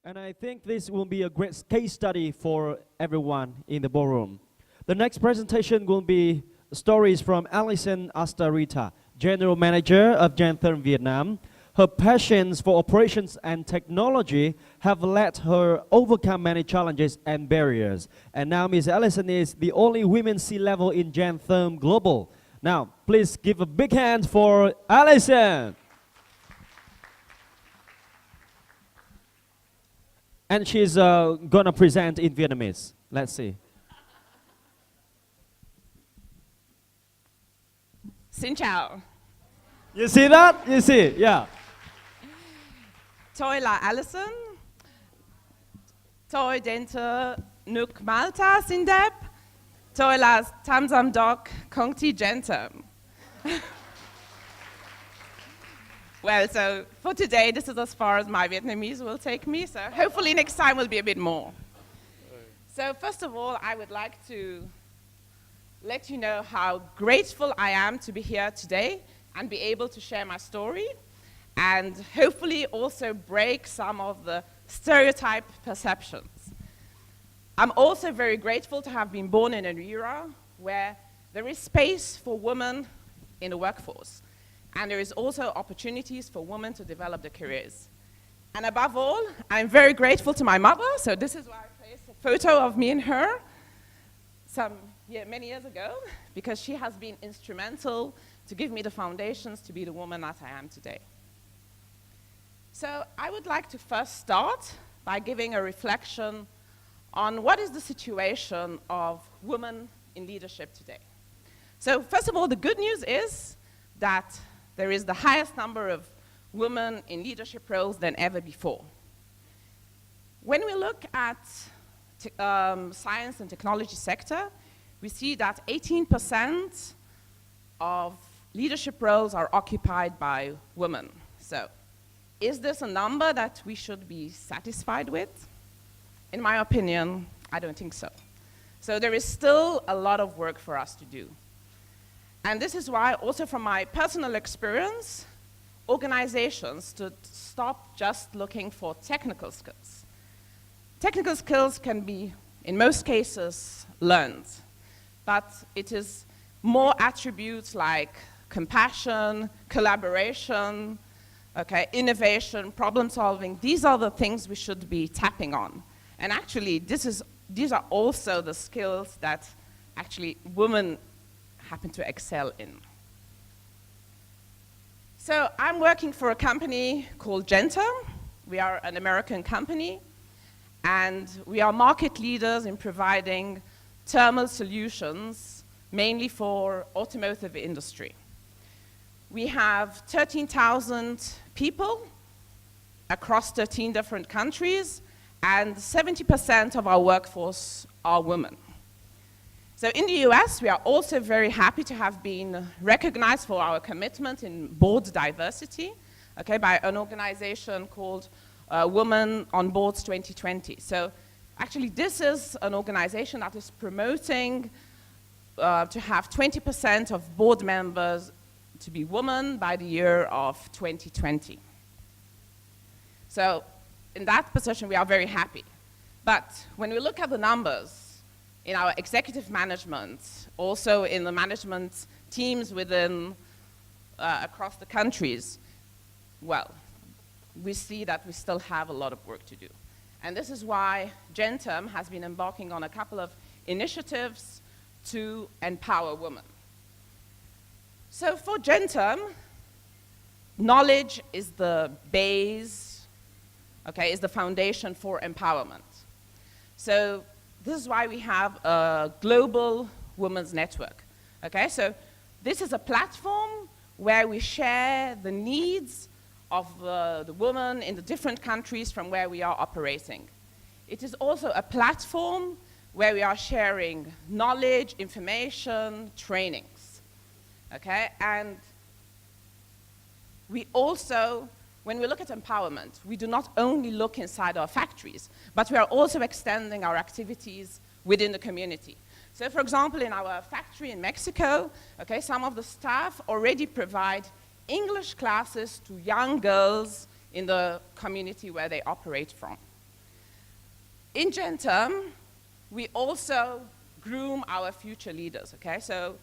And I think this will be a great case study for everyone in the ballroom. The next presentation will be stories from Alison Astarita, General Manager of Gentherm Vietnam. Her passions for operations and technology have let her overcome many challenges and barriers. And now Ms. Alison is the only women C-level in Gentherm Global. Now, please give a big hand for Alison. And she's gonna present in Vietnamese. Let's see. Xin chào. You see that? You see, yeah. Tôi là Alison. Tôi đến từ nước Malta xinh đẹp. Tôi là tham giám đốc công ty Gentherm. Well, so for today, this is as far as my Vietnamese will take me, so hopefully next time will be a bit more. So first of all, I would like to let you know how grateful I am to be here today and be able to share my story and hopefully also break some of the stereotype perceptions. I'm also very grateful to have been born in an era where there is space for women in the workforce. And there is also opportunities for women to develop their careers. And above all, I'm very grateful to my mother. So this is why I placed a photo of me and her many years ago, because she has been instrumental to give me the foundations to be the woman that I am today. So I would like to first start by giving a reflection on what is the situation of women in leadership today. So first of all, the good news is that there is the highest number of women in leadership roles than ever before. When we look at science and technology sector, we see that 18% of leadership roles are occupied by women. So is this a number that we should be satisfied with? In my opinion, I don't think so. So there is still a lot of work for us to do. And this is why, also from my personal experience, organizations should stop just looking for technical skills. Technical skills can be, in most cases, learned, but it is more attributes like compassion, collaboration, innovation, problem solving. These are the things we should be tapping on. And actually, these are also the skills that actually women happen to excel in. So I'm working for a company called Gentherm. We are an American company, and we are market leaders in providing thermal solutions, mainly for automotive industry. We have 13,000 people across 13 different countries, and 70% of our workforce are women. So in the US, we are also very happy to have been recognized for our commitment in board diversity, by an organization called Women on Boards 2020. So actually, this is an organization that is promoting to have 20% of board members to be women by the year of 2020. So in that position, we are very happy. But when we look at the numbers, in our executive management, also in the management teams within, across the countries, well, we see that we still have a lot of work to do. And this is why Gentherm has been embarking on a couple of initiatives to empower women. So for Gentherm, knowledge is the base, is the foundation for empowerment. So this is why we have a global women's network. So this is a platform where we share the needs of the women in the different countries from where we are operating. It is also a platform where we are sharing knowledge, information, trainings. And we also, when we look at empowerment, we do not only look inside our factories, but we are also extending our activities within the community. So for example, in our factory in Mexico, some of the staff already provide English classes to young girls in the community where they operate from. in Genterm, we also groom our future leaders, okay? So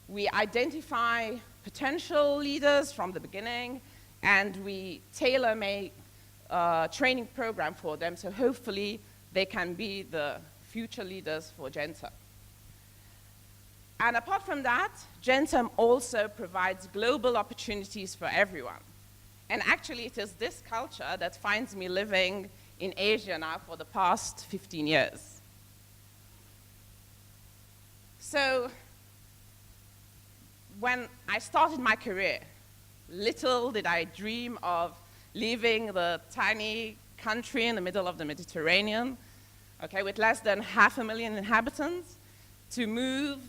we identify potential leaders from the beginning, and we tailor-make a training program for them, so hopefully they can be the future leaders for Genterm. And apart from that, Genterm also provides global opportunities for everyone. And actually, it is this culture that finds me living in Asia now for the past 15 years. So, when I started my career, little did I dream of leaving the tiny country in the middle of the Mediterranean, okay, with less than 500,000 inhabitants, to move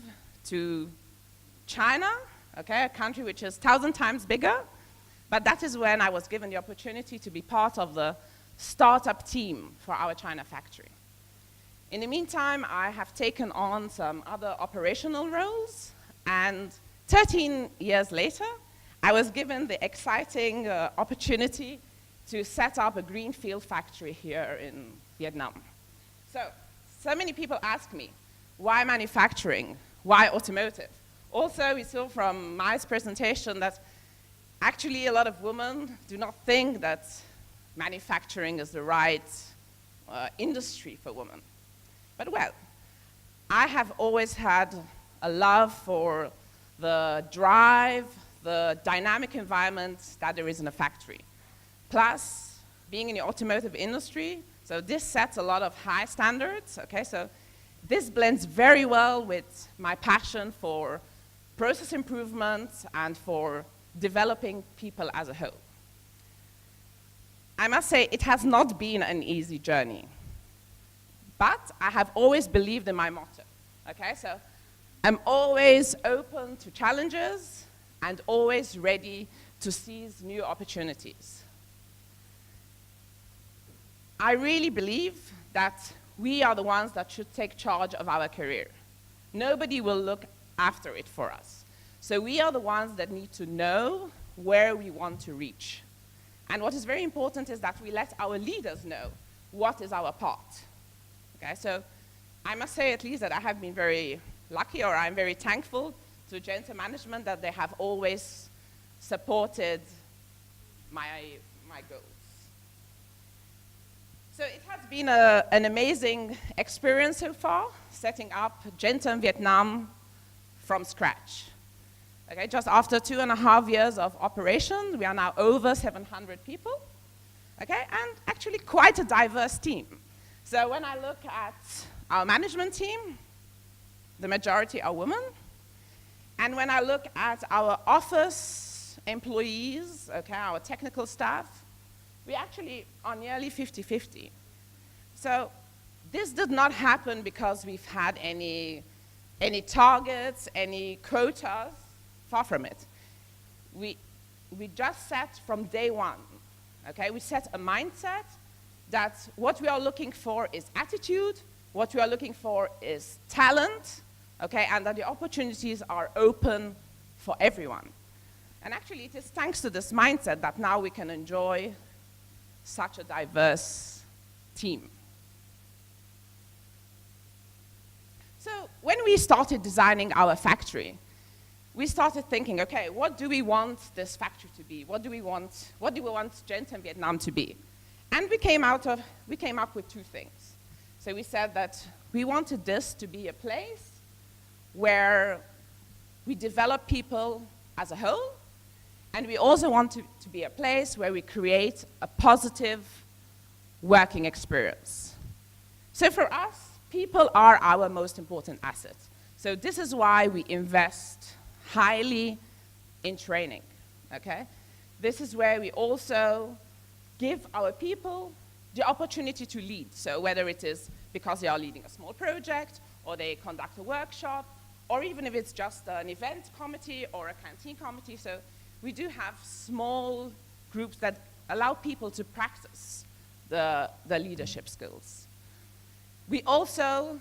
to China, okay, a country which is 1,000 times bigger. But that is when I was given the opportunity to be part of the startup team for our China factory. In the meantime, I have taken on some other operational roles, and 13 years later, I was given the exciting opportunity to set up a greenfield factory here in Vietnam. So many people ask me, why manufacturing? Why automotive? Also, we saw from Mai's presentation that actually a lot of women do not think that manufacturing is the right industry for women. But well, I have always had a love for the drive, the dynamic environment that there is in a factory. Plus, being in the automotive industry, so this sets a lot of high standards, okay? So this blends very well with my passion for process improvement and for developing people as a whole. I must say, it has not been an easy journey, but I have always believed in my motto, okay? So I'm always open to challenges and always ready to seize new opportunities. I really believe that we are the ones that should take charge of our career. Nobody will look after it for us. So we are the ones that need to know where we want to reach. And what is very important is that we let our leaders know what is our part. Okay, so I must say at least that I have been very lucky, or I'm very thankful to Genterm management that they have always supported my goals. So it has been an amazing experience so far, setting up Genterm Vietnam from scratch. Okay, just after 2.5 years of operation, we are now over 700 people, okay, and actually quite a diverse team. So when I look at our management team, the majority are women. And when I look at our office employees, okay, our technical staff, we actually are nearly 50-50. So this did not happen because we've had any targets, any quotas, far from it. We just set from day one, okay? We set a mindset that what we are looking for is attitude, what we are looking for is talent, okay, and that the opportunities are open for everyone. And actually, it is thanks to this mindset that now we can enjoy such a diverse team. So when we started designing our factory, we started thinking, okay, what do we want this factory to be? What do we want Genterm Vietnam to be? And we came up with two things. So we said that we wanted this to be a place where we develop people as a whole, and we also want it to be a place where we create a positive working experience. So for us, people are our most important asset. So this is why we invest highly in training, okay? This is where we also give our people the opportunity to lead. So whether it is because they are leading a small project, or they conduct a workshop, or even if it's just an event committee or a canteen committee. So we do have small groups that allow people to practice the leadership skills. We also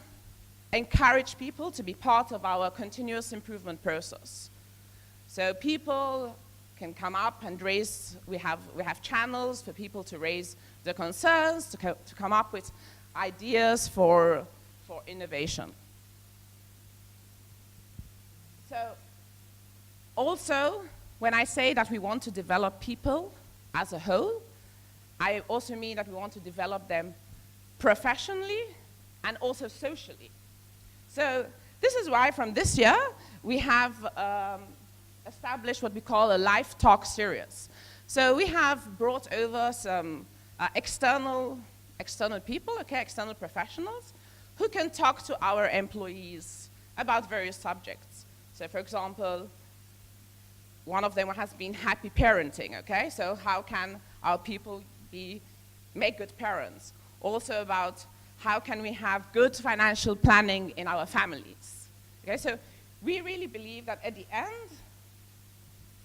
encourage people to be part of our continuous improvement process. So people can come up and raise, we have channels for people to raise their concerns, to come up with ideas for innovation. So also, when I say that we want to develop people as a whole, I also mean that we want to develop them professionally and also socially. So this is why from this year we have established what we call a life talk series. So we have brought over some external people, okay, external professionals, who can talk to our employees about various subjects. So for example, one of them has been happy parenting, okay? So how can our people make good parents? Also about how can we have good financial planning in our families? Okay, so we really believe that at the end,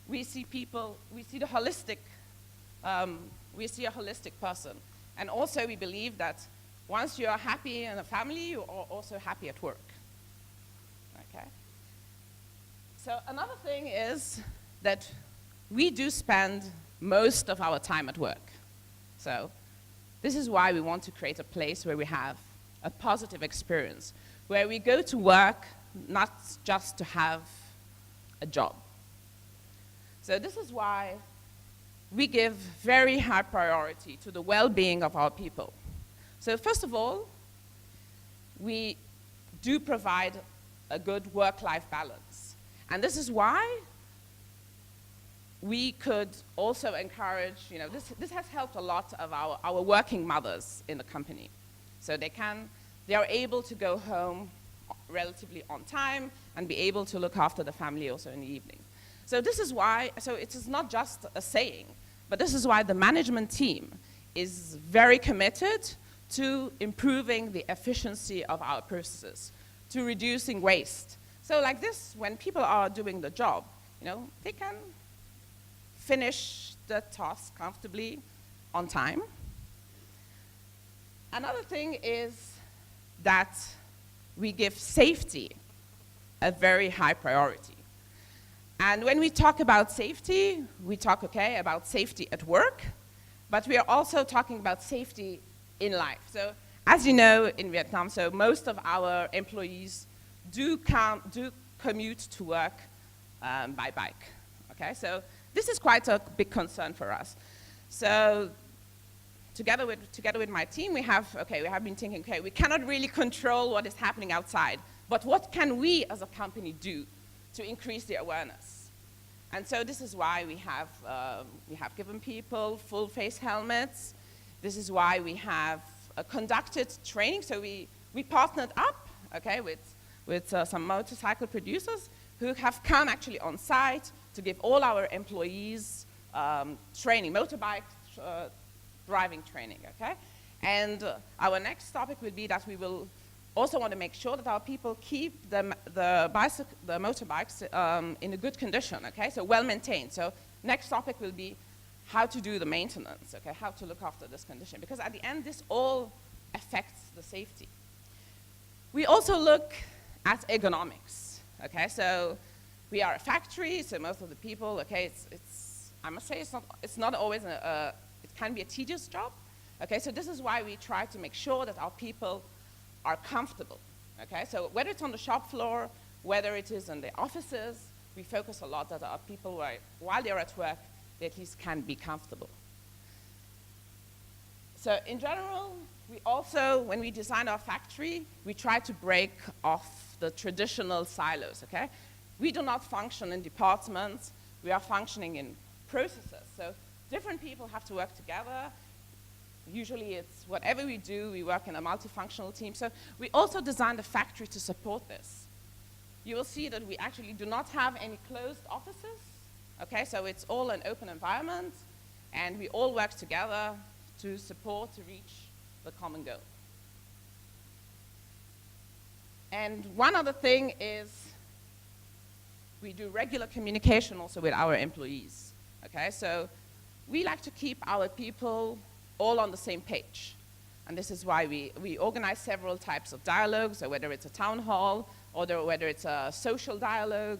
we see a holistic person. And also we believe that once you are happy in a family, you are also happy at work. Okay? So another thing is that we do spend most of our time at work. So this is why we want to create a place where we have a positive experience, where we go to work not just to have a job. So this is why we give very high priority to the well-being of our people. So first of all, we do provide a good work-life balance. And this is why we could also encourage, this has helped a lot of our working mothers in the company. So they are able to go home relatively on time and be able to look after the family also in the evening. So this is why, so it is not just a saying, but this is why the management team is very committed to improving the efficiency of our processes, to reducing waste. So like this, when people are doing the job, they can finish the task comfortably on time. Another thing is that we give safety a very high priority. And when we talk about safety, we talk, about safety at work, but we are also talking about safety in life. So as you know, in Vietnam, so most of our employees do commute to work by bike, okay? So this is quite a big concern for us. So together with my team, we have been thinking, we cannot really control what is happening outside, but what can we as a company do to increase the awareness? And so this is why we have given people full face helmets. This is why we have conducted training. So we partnered up, with some motorcycle producers who have come actually on site to give all our employees training, motorbike driving training, okay? And our next topic will be that we will also want to make sure that our people keep the motorbikes in a good condition, okay? So well maintained. So next topic will be how to do the maintenance, okay? How to look after this condition. Because at the end, this all affects the safety. We also look at ergonomics, okay? So we are a factory, so most of the people, okay, I must say it's not always it can be a tedious job, okay? So this is why we try to make sure that our people are comfortable, okay? So whether it's on the shop floor, whether it is in the offices, we focus a lot that our people, while they're at work, they at least can be comfortable. So in general, we also, when we design our factory, we try to break off the traditional silos, okay? We do not function in departments, we are functioning in processes. So different people have to work together. Usually it's whatever we do, we work in a multifunctional team. So we also designed a factory to support this. You will see that we actually do not have any closed offices, okay? So it's all an open environment, and we all work together to reach the common goal. And one other thing is we do regular communication also with our employees, okay? So we like to keep our people all on the same page. And this is why we organize several types of dialogues, so whether it's a town hall, or whether it's a social dialogue,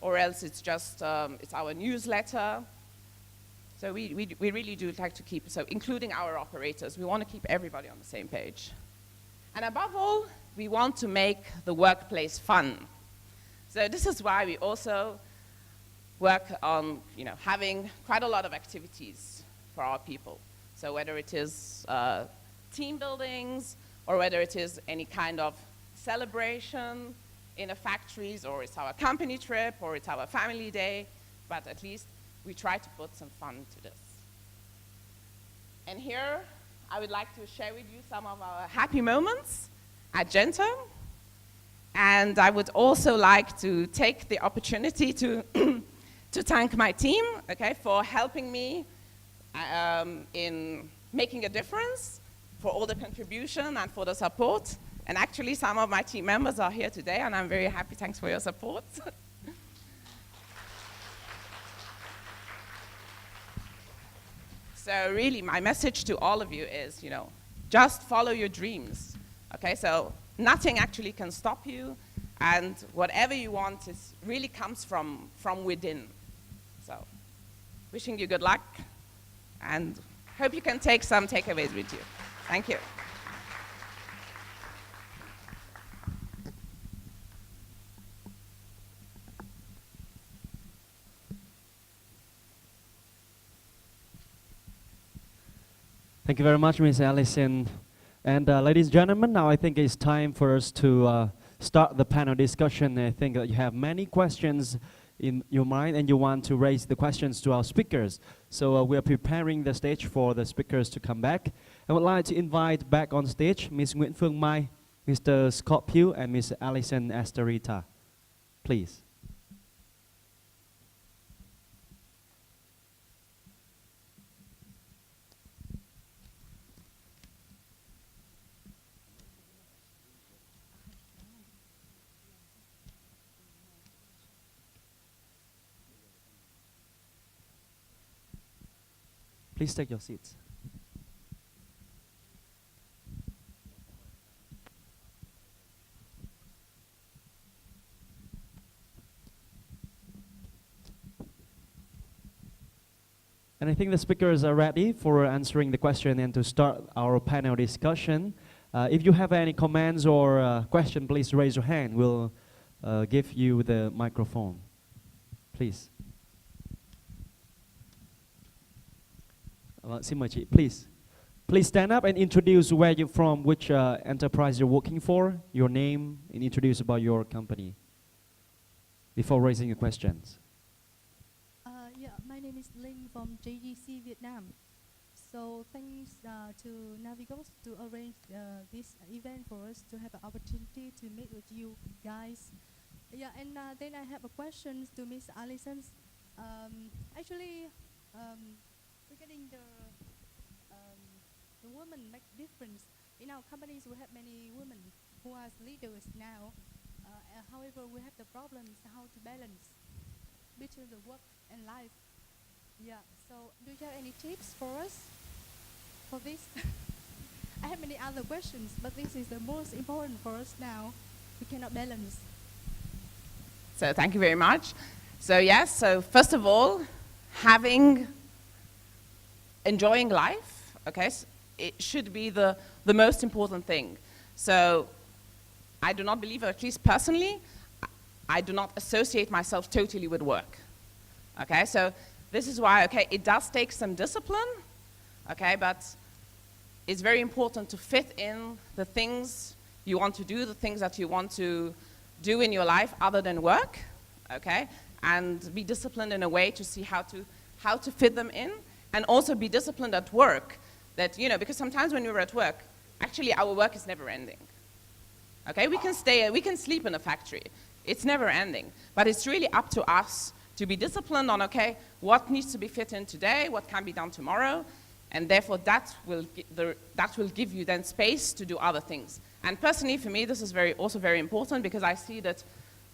or else it's just it's our newsletter. So we really do like to keep, so including our operators, we want to keep everybody on the same page. And above all, we want to make the workplace fun. So this is why we also work on, having quite a lot of activities for our people. So whether it is team buildings, or whether it is any kind of celebration in the factories, or it's our company trip, or it's our family day, but at least we try to put some fun to this. And here, I would like to share with you some of our happy moments at Gentherm. And I would also like to take the opportunity to, to thank my team, for helping me in making a difference, for all the contribution and for the support. And actually, some of my team members are here today, and I'm very happy. Thanks for your support. So really, my message to all of you is, just follow your dreams. So nothing actually can stop you, and whatever you want really comes from within. So, wishing you good luck, and hope you can take some takeaways with you. Thank you. Thank you very much, Ms. Allison. And ladies and gentlemen, now I think it's time for us to start the panel discussion. I think that you have many questions in your mind and you want to raise the questions to our speakers. So we are preparing the stage for the speakers to come back. I would like to invite back on stage Ms. Nguyễn Phương Mai, Mr. Scott Pugh, and Ms. Alison Astarita. Please. Please take your seats. And I think the speakers are ready for answering the question and to start our panel discussion. If you have any comments or question, please raise your hand. We'll give you the microphone. Please. Xin mời chị, please. Please stand up and introduce where you're from, which enterprise you're working for, your name, and introduce about your company before raising your questions. Yeah, my name is Linh from JGC Vietnam. So thanks to Navigos to arrange this event for us to have an opportunity to meet with you guys. Yeah, and then I have a question to Miss Allison. Actually, regarding the women make difference. In our companies, we have many women who are leaders now. However, we have the problems how to balance between the work and life. Yeah, so do you have any tips for us for this? I have many other questions, but this is the most important for us now. We cannot balance. So thank you very much. So yes, so first of all, enjoying life, it should be the most important thing. So I do not believe, or at least personally, I do not associate myself totally with work. So this is why, it does take some discipline, but it's very important to fit in the things you want to do, the things that you want to do in your life other than work, and be disciplined in a way to see how to fit them in, and also be disciplined at work. That, because sometimes when we're at work, actually our work is never ending. We can sleep in a factory. It's never ending. But it's really up to us to be disciplined on, what needs to be fit in today, what can be done tomorrow, and therefore that will give you then space to do other things. And personally, for me, this is also very important, because I see that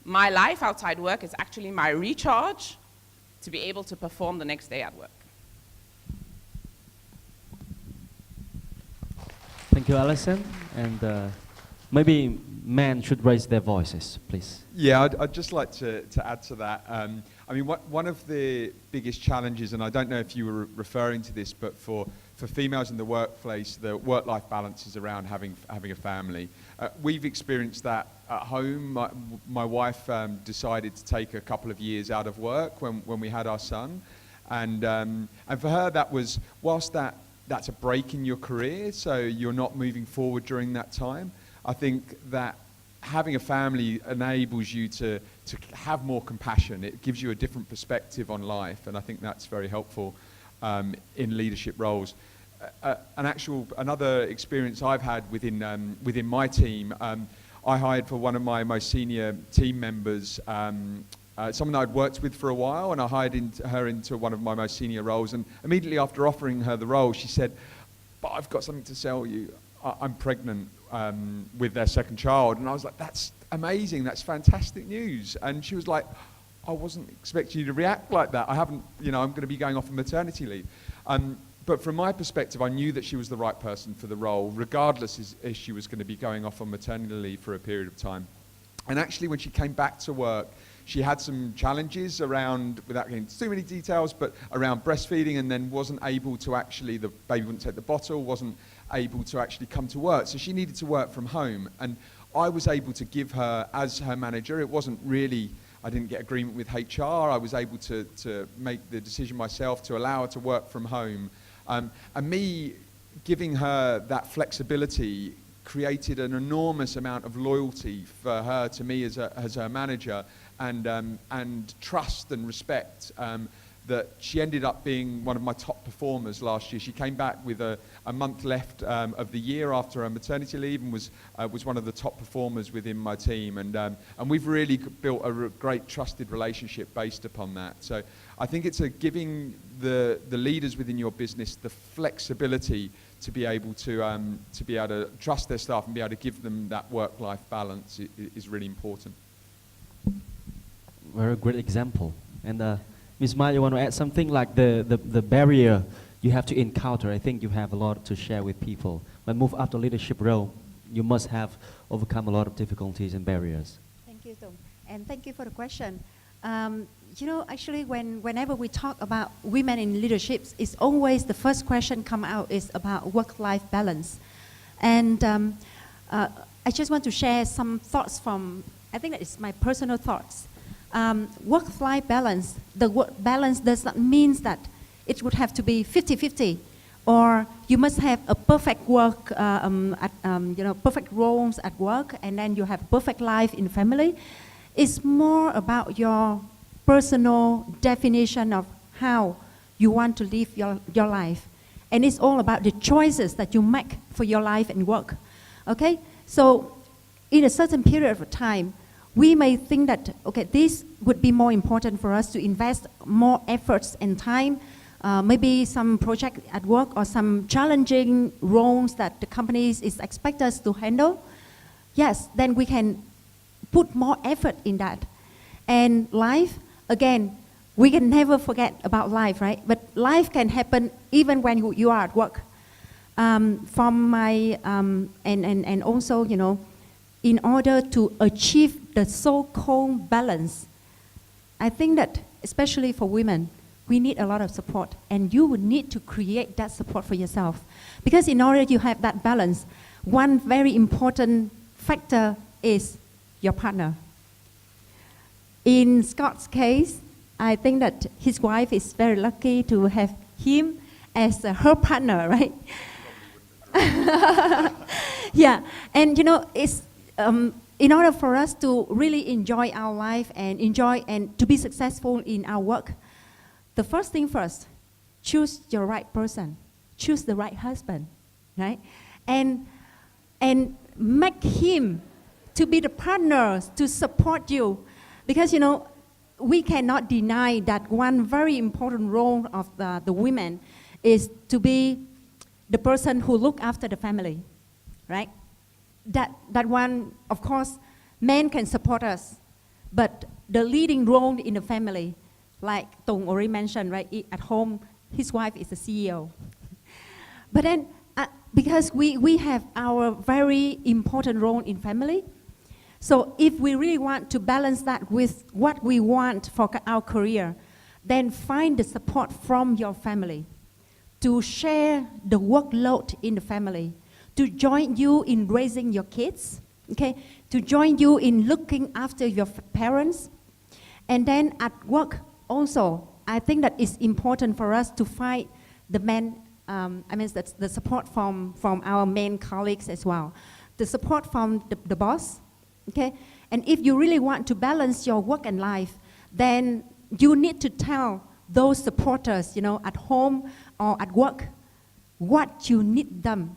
my life outside work is actually my recharge to be able to perform the next day at work. Thank you, Alison. And maybe men should raise their voices, please? Yeah, I'd just like to add to that. I mean, one of the biggest challenges, and I don't know if you were referring to this, but for females in the workplace, the work-life balance is around having a family. We've experienced that at home. My wife decided to take a couple of years out of work when we had our son, and for her that was, whilst that's a break in your career, so you're not moving forward during that time. I think that having a family enables you to have more compassion. It gives you a different perspective on life, and I think that's very helpful in leadership roles. Another experience I've had within my team, I hired for one of my most senior team members, someone I'd worked with for a while, and I hired her into one of my most senior roles, and immediately after offering her the role, she said, "But I've got something to tell you. I'm pregnant with their second child." And I was like, "That's amazing, that's fantastic news." And she was like, "I wasn't expecting you to react like that. I haven't, I'm going to be going off on maternity leave." But from my perspective, I knew that she was the right person for the role, regardless if she was going to be going off on maternity leave for a period of time. And actually, when she came back to work, she had some challenges around, without getting into too many details, but around breastfeeding, and then wasn't able to actually, the baby wouldn't take the bottle, wasn't able to actually come to work. So she needed to work from home. And I was able to give her, as her manager, it wasn't really, I didn't get agreement with HR. I was able to make the decision myself to allow her to work from home. And me giving her that flexibility created an enormous amount of loyalty for her to me as her manager, and trust and respect, that she ended up being one of my top performers last year. She came back with a month left of the year after her maternity leave, and was one of the top performers within my team. And we've really built a great trusted relationship based upon that. So I think it's giving the leaders within your business the flexibility to be able to trust their staff and be able to give them that work-life balance is really important. Very great example. And Ms. Ma, you want to add something like the barrier you have to encounter? I think you have a lot to share with people. When move up the leadership role, you must have overcome a lot of difficulties and barriers. Thank you, Trung. And thank you for the question. Actually, whenever we talk about women in leadership, it's always the first question come out is about work-life balance. And I just want to share some thoughts from, I think that is my personal thoughts. Work-life balance, the word balance does not mean that it would have to be 50-50, or you must have a perfect work, perfect roles at work, and then you have perfect life in family. It's more about your personal definition of how you want to live your life. And it's all about the choices that you make for your life and work. Okay? So in a certain period of time, we may think that, okay, this would be more important for us to invest more efforts and time, maybe some project at work or some challenging roles that the companies expect us to handle. Yes, then we can put more effort in that. And life, again, we can never forget about life, right? But life can happen even when you are at work. From my, and also, in order to achieve the so-called balance, I think that, especially for women, we need a lot of support, and you would need to create that support for yourself. Because in order to have that balance, one very important factor is your partner. In Scott's case, I think that his wife is very lucky to have him as her partner, right? Yeah, and it's in order for us to really enjoy our life and to be successful in our work, the first thing first, choose your right person, choose the right husband, right? And make him to be the partner to support you, because we cannot deny that one very important role of the women is to be the person who look after the family, right? That one, of course, men can support us, but the leading role in the family, like Trung already mentioned, right? At home, his wife is the CEO. But then, because we have our very important role in family, So if we really want to balance that with what we want for our career, then find the support from your family to share the workload in the family, to join you in raising your kids, okay, to join you in looking after your parents. And then at work also, I think that it's important for us to find the men, that's the support from our main colleagues as well, the support from the boss, okay? And if you really want to balance your work and life, then you need to tell those supporters, at home or at work, what you need them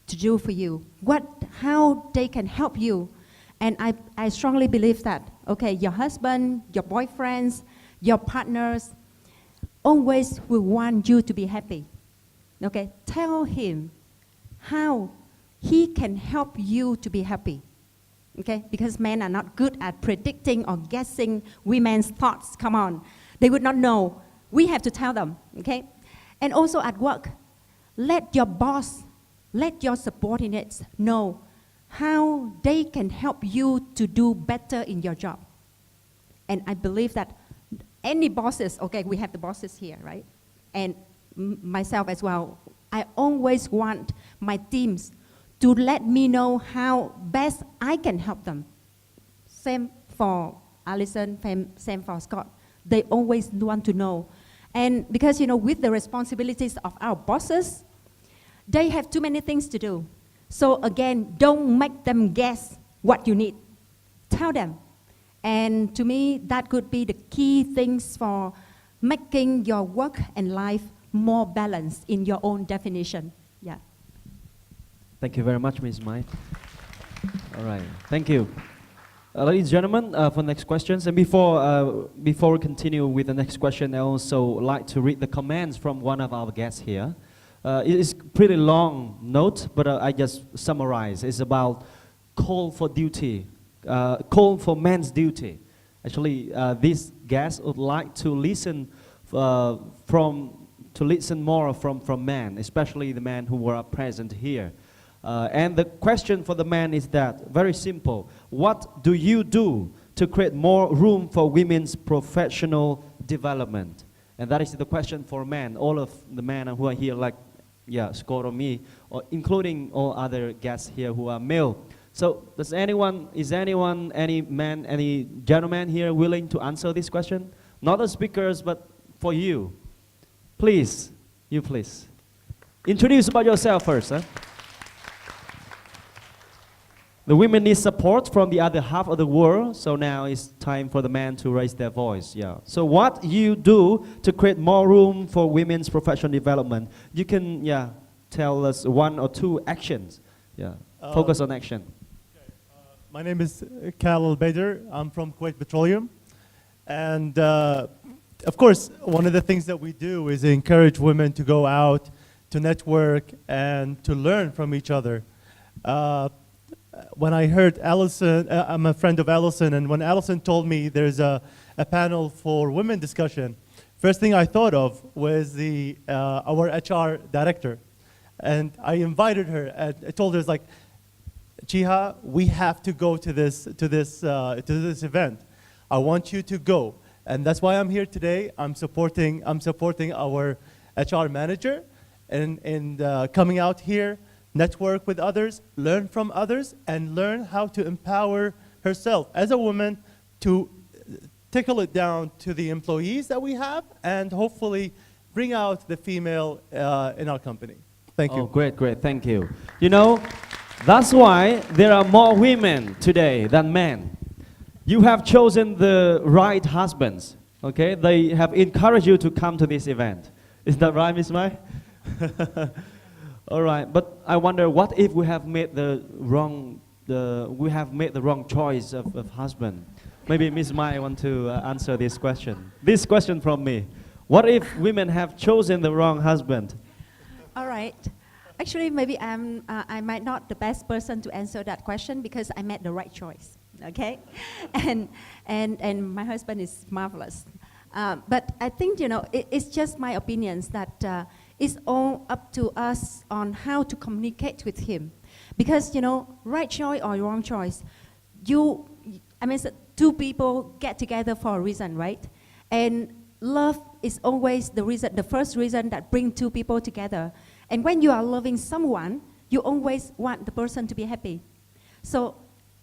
to do for you, how they can help you. And I strongly believe that, okay, your husband, your boyfriends, your partners always will want you to be happy. Okay, tell him how he can help you to be happy. Okay, because men are not good at predicting or guessing women's thoughts. Come on, they would not know. We have to tell them, okay? And also at work, let your boss, let your subordinates know how they can help you to do better in your job. And I believe that any bosses, okay, we have the bosses here, right? And myself as well, I always want my teams to let me know how best I can help them. Same for Alison, same for Scott. They always want to know. And because, with the responsibilities of our bosses, they have too many things to do. So again, don't make them guess what you need. Tell them. And to me, that could be the key things for making your work and life more balanced in your own definition. Yeah. Thank you very much, Ms. Mai. All right, thank you. Ladies and gentlemen, for next questions, and before we continue with the next question, I also like to read the comments from one of our guests here. It is pretty long note, but I just summarize. It's about call for duty, call for man's duty. Actually, this guest would like to listen more from men, especially the men who were present here. And the question for the man is that, very simple, what do you do to create more room for women's professional development? And that is the question for men, all of the men who are here, like, Scott or me, or including all other guests here who are male. So any man, any gentleman here willing to answer this question? Not the speakers, but for you. Please, you please. Introduce about yourself first. Huh? The women need support from the other half of the world, so now it's time for the men to raise their voice. Yeah. So what you do to create more room for women's professional development? You can tell us one or two actions. Yeah. Focus on action. Okay. My name is Khalil Bader. I'm from Kuwait Petroleum, and of course, one of the things that we do is encourage women to go out, to network, and to learn from each other. When I heard Alison, I'm a friend of Alison, and when Alison told me there's a panel for women discussion, first thing I thought of was our HR director. And I invited her, and I told her, like, Chiha, we have to go to this event. I want you to go. And that's why I'm here today. I'm supporting our HR manager and coming out here, network with others, learn from others, and learn how to empower herself as a woman to tickle it down to the employees that we have and hopefully bring out the female in our company. Thank you. Oh, great, thank you. That's why there are more women today than men. You have chosen the right husbands, okay? They have encouraged you to come to this event. Is that right, Ms. Mai? All right, but I wonder, what if we have made the wrong choice of husband? Maybe Ms. Mai want to answer this question. This question from me: what if women have chosen the wrong husband? All right. Actually, maybe I might not the best person to answer that question because I made the right choice. Okay, and my husband is marvelous. But I think it's just my opinions that. It's all up to us on how to communicate with him. Because, right choice or wrong choice, I mean, two people get together for a reason, right? And love is always the first reason that brings two people together. And when you are loving someone, you always want the person to be happy. So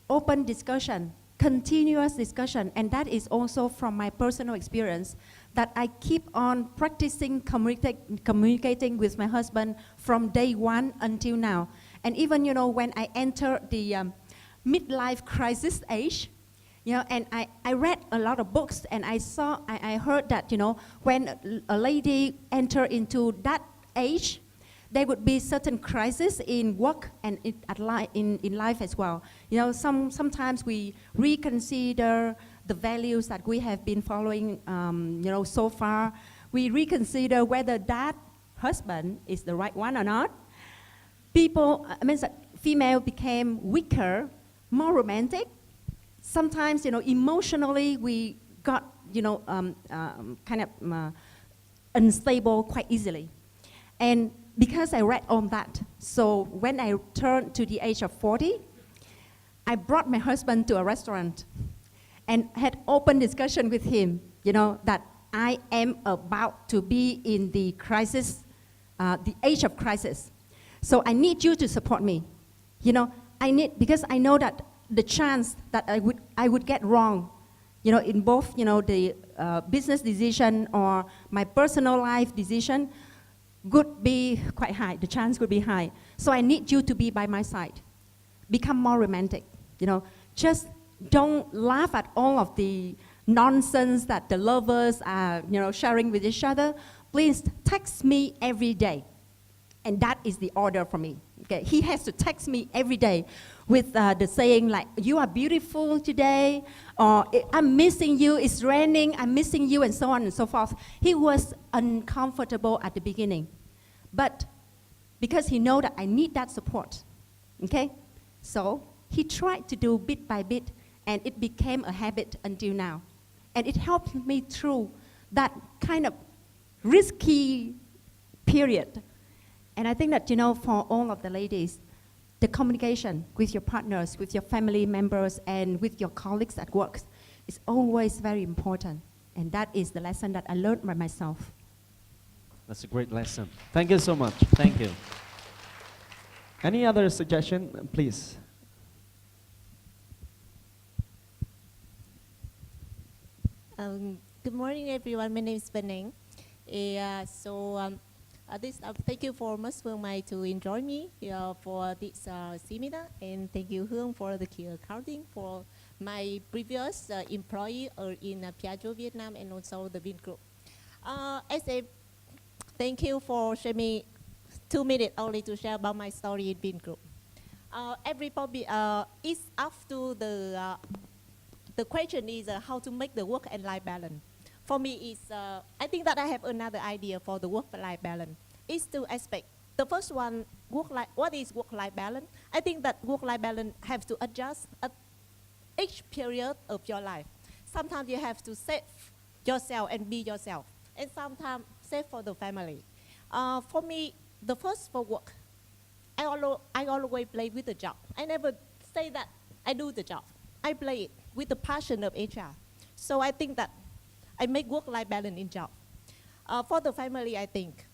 open discussion, continuous discussion, and that is also from my personal experience that I keep on practicing communicating with my husband from day one until now. And even, when I enter the midlife crisis age, and I read a lot of books, and I heard that, when a lady enter into that age, there would be certain crises in work and in life as well. Sometimes we reconsider the values that we have been following, so far. We reconsider whether that husband is the right one or not. Female became weaker, more romantic. Sometimes, emotionally we got, unstable quite easily. And because I read on that, so when I turned to the age of 40, I brought my husband to a restaurant and had open discussion with him, that I am about to be in the crisis, the age of crisis. So I need you to support me. Because I know that the chance that I would get wrong, in both, the business decision or my personal life decision could be quite high. The chance could be high. So I need you to be by my side. Become more romantic. Just don't laugh at all of the nonsense that the lovers are, sharing with each other. Please text me every day. And that is the order for me. Okay, he has to text me every day with the saying like, you are beautiful today, or I'm missing you, it's raining, I'm missing you, and so on and so forth. He was uncomfortable at the beginning. But because he know that I need that support, okay? So he tried to do bit by bit, and it became a habit until now. And it helped me through that kind of risky period. And I think that, for all of the ladies, the communication with your partners, with your family members, and with your colleagues at work is always very important. And that is the lesson that I learned by myself. That's a great lesson. Thank you so much. Thank you. Any other suggestion, please? Good morning, everyone. My name is Bening. Thank you for Ms. Phương Mai to enjoy me for this seminar, and thank you Hương for the key accounting for my previous employee in Piaggio, Vietnam, and also the Vin Group. Thank you for sharing me 2 minutes only to share about my story in Vin Group. Everybody is after the question is how to make the work and life balance. For me, I think that I have another idea for the work-life balance. It's two aspects. The first one, what is work-life balance? I think that work-life balance have to adjust at each period of your life. Sometimes you have to save yourself and be yourself, and sometimes save for the family. For me, the first for work, I always play with the job. I never say that I do the job. I play it with the passion of HR. So I think that I make work-life balance in job. For the family, I think,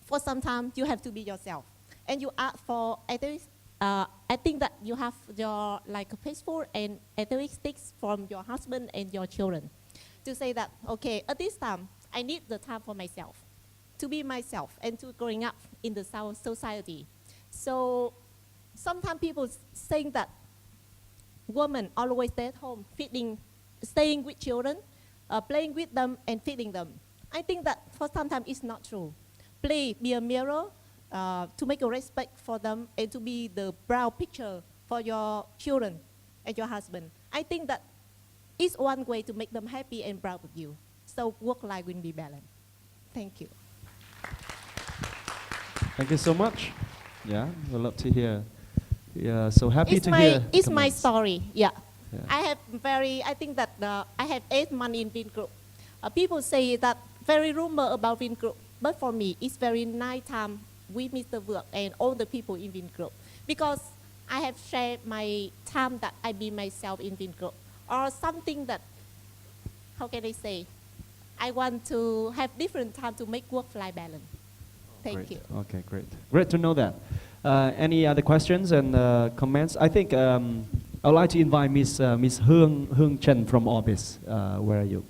for some time you have to be yourself, and you ask for I think that you have your peaceful and ethics from your husband and your children, to say that okay, at this time I need the time for myself, to be myself and to growing up in the South society. So sometimes people saying that women always stay at home, staying with children, playing with them and feeding them. I think that for some time it's not true. Play, be a mirror to make a respect for them and to be the proud picture for your children and your husband. I think that is one way to make them happy and proud of you. So work-life will be balanced. Thank you. Thank you so much. Yeah, we'd love to hear. Yeah, so happy to hear. It's my comments. story. Yeah. Yeah. I think that I have 8 months in Vin Group. People say that very rumor about Vin Group, but for me, it's very nice time with Mr. Vượng and all the people in Vin Group. Because I have shared my time that I be myself in VIET group, or something that, how can I say, I want to have different time to make work-life balance. Thank you. Okay, great. Great to know that. Any other questions and comments? I think I would like to invite Miss Hương Chen from Office. Where are you?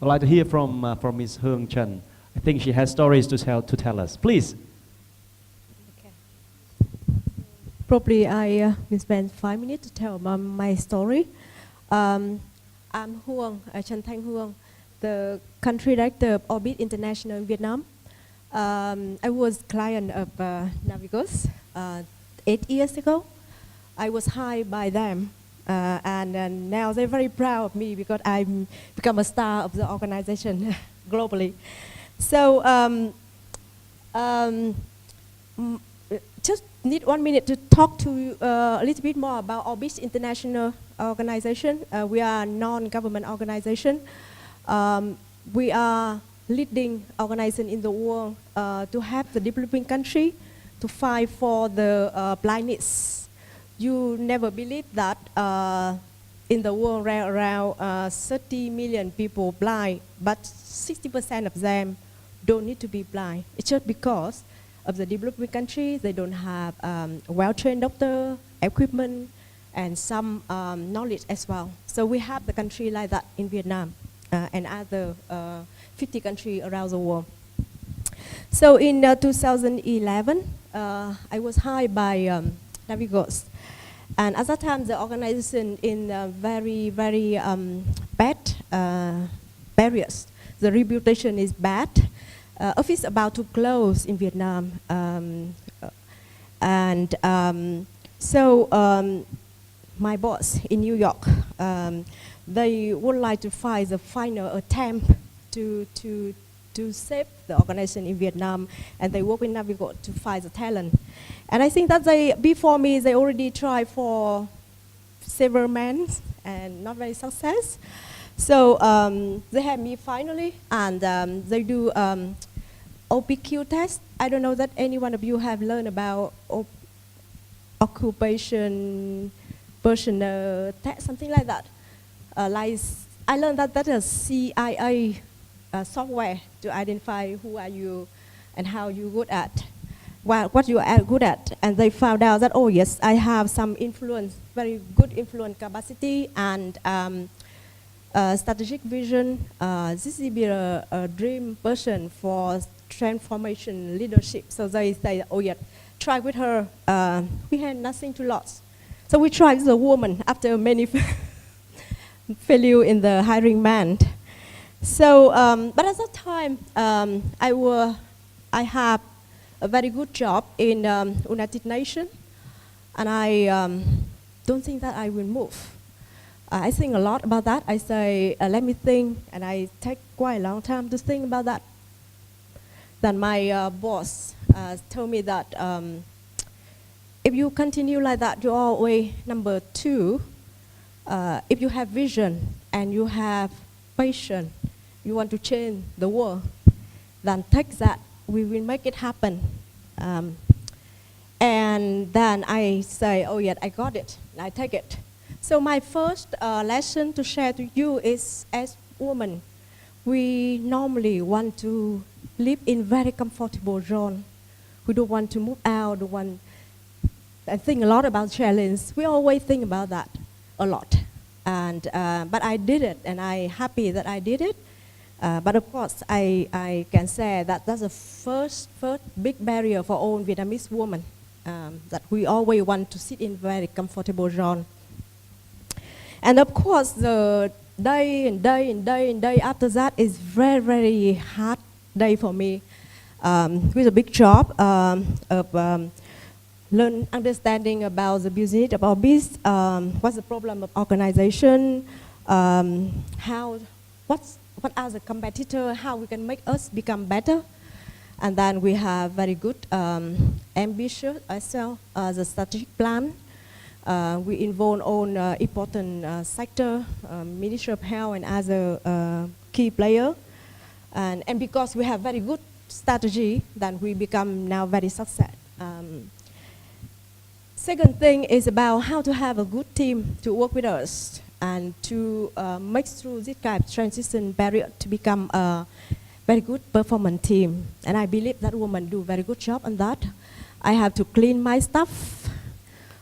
I'd like to hear from Miss Hương Chen. I think she has stories to tell us. Please. Okay. Probably I will spend 5 minutes to tell about my story. I'm Huong, Trần Thanh Huong, the country director of Orbit International in Vietnam. I was client of Navigos 8 years ago. I was hired by them, and now they're very proud of me because I've become a star of the organization globally. So just need 1 minute to talk to you a little bit more about Orbit International organization. We are a non-government organization. We are leading organization in the world to help the developing country to fight for the blindness. You never believe that in the world around 30 million people blind, but 60% of them don't need to be blind. It's just because of the developing country, they don't have well-trained doctor, equipment, and some knowledge as well. So we have the country like that in Vietnam and other 50 countries around the world. So in 2011, I was hired by Navigos. And at that time, the organization in very, very bad barriers. The reputation is bad. Office about to close in Vietnam. So my boss in New York, they would like to find the final attempt to save the organization in Vietnam, and they work with Navigos to find the talent. And I think that before me, they already tried for several months and not very success. So they had me finally, and they do OPQ test. I don't know that any one of you have learned about occupation personal test, something like that. Like I learned that is CIA software to identify who are you and how you good at, what you are good at. And they found out that, oh yes, I have some influence, very good influence capacity and strategic vision. This will be a dream person for transformation leadership. So they say, oh yeah, try with her. We had nothing to lose. So we tried with a woman after many failure in the hiring man. So, but at that time, I have a very good job in United Nations, and I don't think that I will move. I think a lot about that. I say, let me think, and I take quite a long time to think about that. Then my boss told me that if you continue like that, you're always number 2. If you have vision and you have patience, you want to change the world, then take that. We will make it happen. And then I say, oh yeah, I got it. I take it. So my first lesson to share to you is, as women, we normally want to live in very comfortable zone. We don't want to move out. I think a lot about challenge. We always think about that a lot. And but I did it, and I'm happy that I did it. But of course, I can say that that's the first big barrier for all Vietnamese women, that we always want to sit in very comfortable zone. And of course, the day and day after that is very, very hard day for me, with a big job of learn understanding about the business, about this, what's the problem of organization, what are the competitors, how we can make us become better. And then we have very good ambition as well, the strategic plan. We involve on important sector, Ministry of Health and other key players. And because we have very good strategy, then we become now very successful. Second thing is about how to have a good team to work with us and to make through this kind of transition period to become a very good performance team. And I believe that women do a very good job on that. I have to clean my stuff,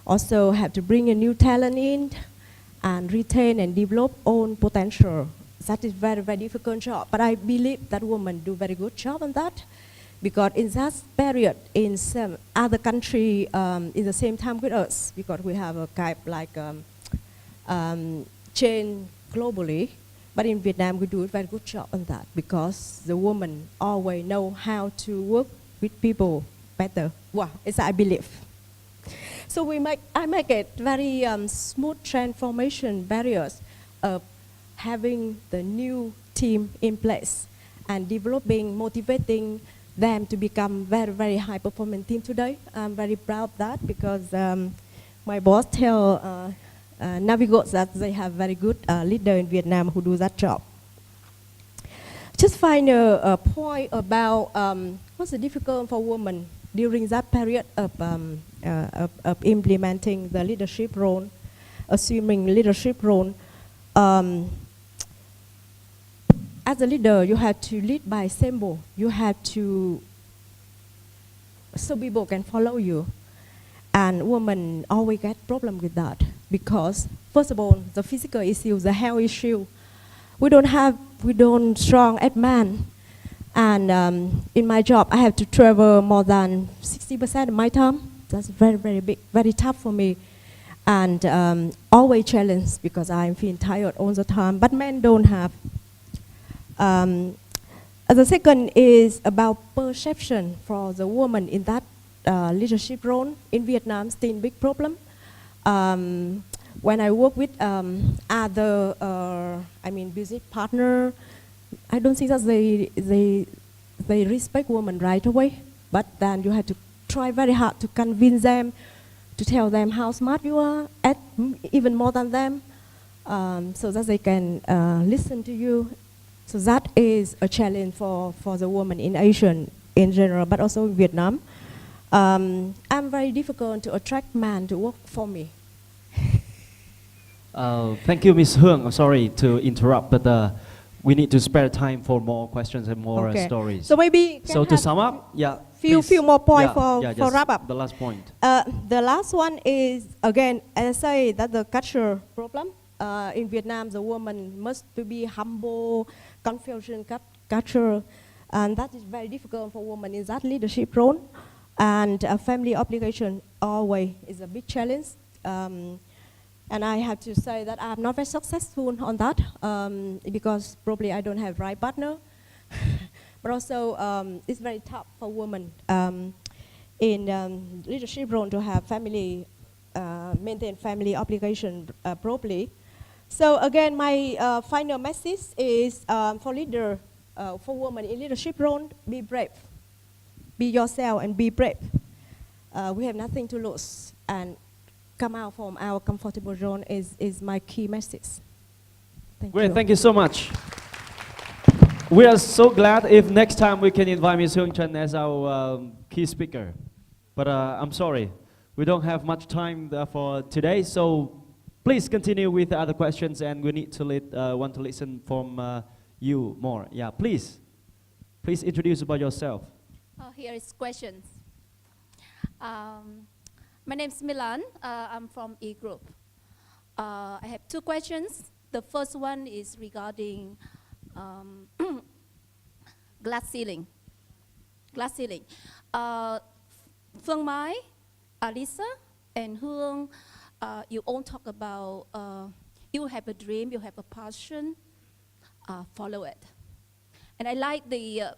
also have to bring a new talent in and retain and develop own potential. That is very, very difficult job. But I believe that women do very good job on that. Because in that period, in some other country, in the same time with us, because we have a kind of like chain globally, but in Vietnam we do a very good job on that because the women always know how to work with people better. Well, it's I believe. So I make it very smooth transformation barriers of having the new team in place and developing, motivating them to become very, very high performing team today. I'm very proud of that because my boss tell Navigos that they have very good leader in Vietnam who do that job. Just find a point about what's the difficult for women during that period of implementing the leadership role, assuming leadership role. As a leader, you have to lead by example. You have to, so people can follow you. And women always get problem with that because, first of all, the physical issue, the health issue, we don't strong as man. And in my job, I have to travel more than 60% of my time. That's very, very big, very tough for me. And always challenged because I'm feeling tired all the time. But men don't have. The second is about perception for the woman in that leadership role in Vietnam, still a big problem. When I work with other, business partner, I don't think that they respect women right away. But then you have to try very hard to convince them, to tell them how smart you are, even more than them, so that they can listen to you. So that is a challenge for the woman in Asia in general, but also in Vietnam. I'm very difficult to attract men to work for me. Thank you, Ms. Hương. I'm sorry to interrupt, but we need to spare time for more questions and more stories. So maybe so to sum up, few more points for wrap up. The last point. The last one is again, as I say, that the culture problem. In Vietnam, the woman must to be humble, Confucian culture, and that is very difficult for women in that leadership role. And family obligation always is a big challenge. And I have to say that I'm not very successful on that because probably I don't have right partner. But also it's very tough for women in leadership role to have family, maintain family obligation properly. So again, my final message is for leader, for women in leadership role, be brave. Be yourself and be brave. We have nothing to lose, and come out from our comfortable zone is my key message. Thank you. Great, thank you so much. We are so glad if next time we can invite Ms. Hương Trân as our key speaker. But I'm sorry, we don't have much time for today, so please continue with the other questions, and we need to want to listen from you more. Yeah, please introduce about yourself. Here is questions. My name is Milan. I'm from E Group. I have two questions. The first one is regarding glass ceiling. Phương Mai, Alisa, and Hương, you all talk about you have a dream, you have a passion, follow it. And I like the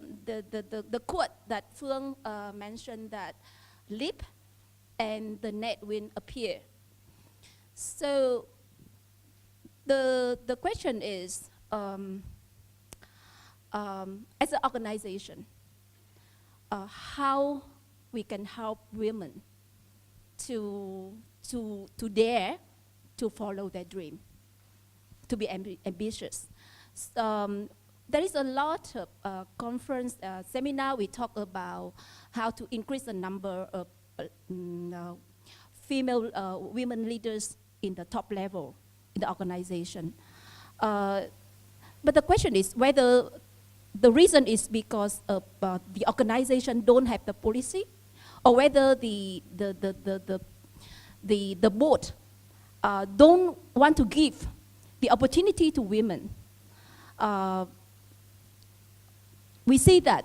quote that Phương mentioned, that leap and the net will appear. So the question is, as an organization, how we can help women to dare to follow their dream, to be ambitious. There is a lot of conference, seminar, we talk about how to increase the number of female women leaders in the top level in the organization. But the question is whether the reason is because the organization don't have the policy, or whether the board don't want to give the opportunity to women. We see that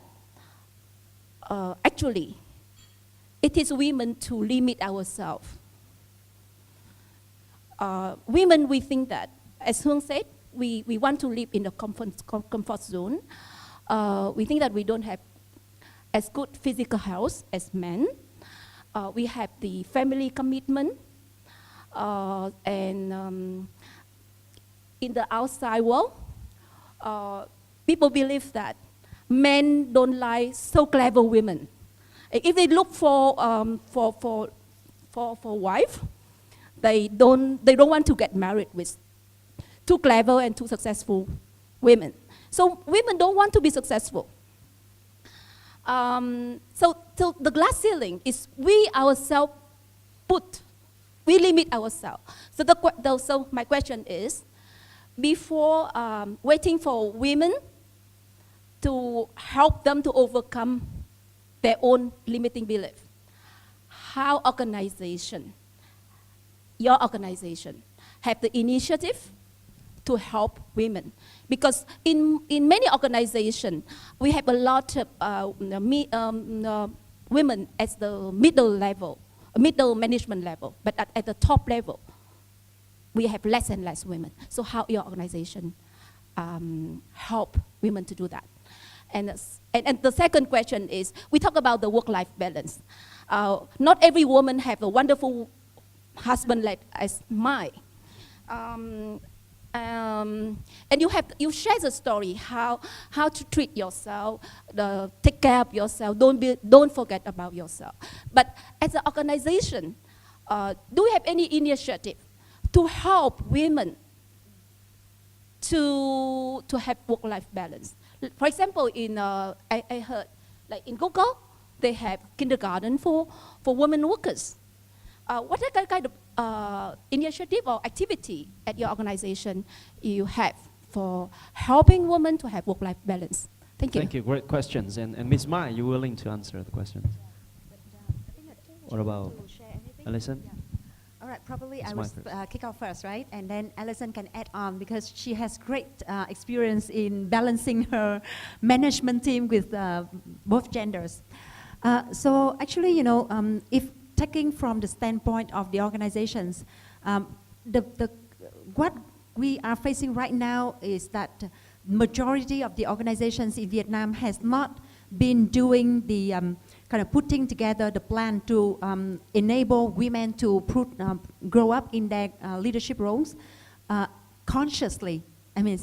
actually it is women to limit ourselves. Women, we think that, as Hương said, we want to live in the comfort zone. We think that we don't have as good physical health as men. We have the family commitment. And in the outside world, people believe that men don't like so clever women. If they look for wife, they don't want to get married with too clever and too successful women. So women don't want to be successful. So the glass ceiling is we ourselves we limit ourselves. So my question is, before waiting for women to help them to overcome their own limiting belief, how your organization, have the initiative to help women? Because in many organizations, we have a lot of women at the middle management level, but at the top level, we have less and less women. So how your organization help women to do that? And the second question is, we talk about the work-life balance. Not every woman have a wonderful husband like as mine. And you share the story how to treat yourself, take care of yourself. Don't forget about yourself. But as an organization, do we have any initiative to help women to have work-life balance? For example, I heard like in Google, they have kindergarten for women workers. What kind of initiative or activity at your organization you have for helping women to have work-life balance? Thank you. Thank you. Great questions. And Ms. Mai, you willing to answer the questions? What about Alison? Yeah. All right, probably I Ms. will Mai kick off first, right? And then Alison can add on because she has great experience in balancing her management team with both genders. So actually, you know, if taking from the standpoint of the organizations, what we are facing right now is that majority of the organizations in Vietnam has not been doing the kind of putting together the plan to enable women to grow up in their leadership roles consciously. I mean,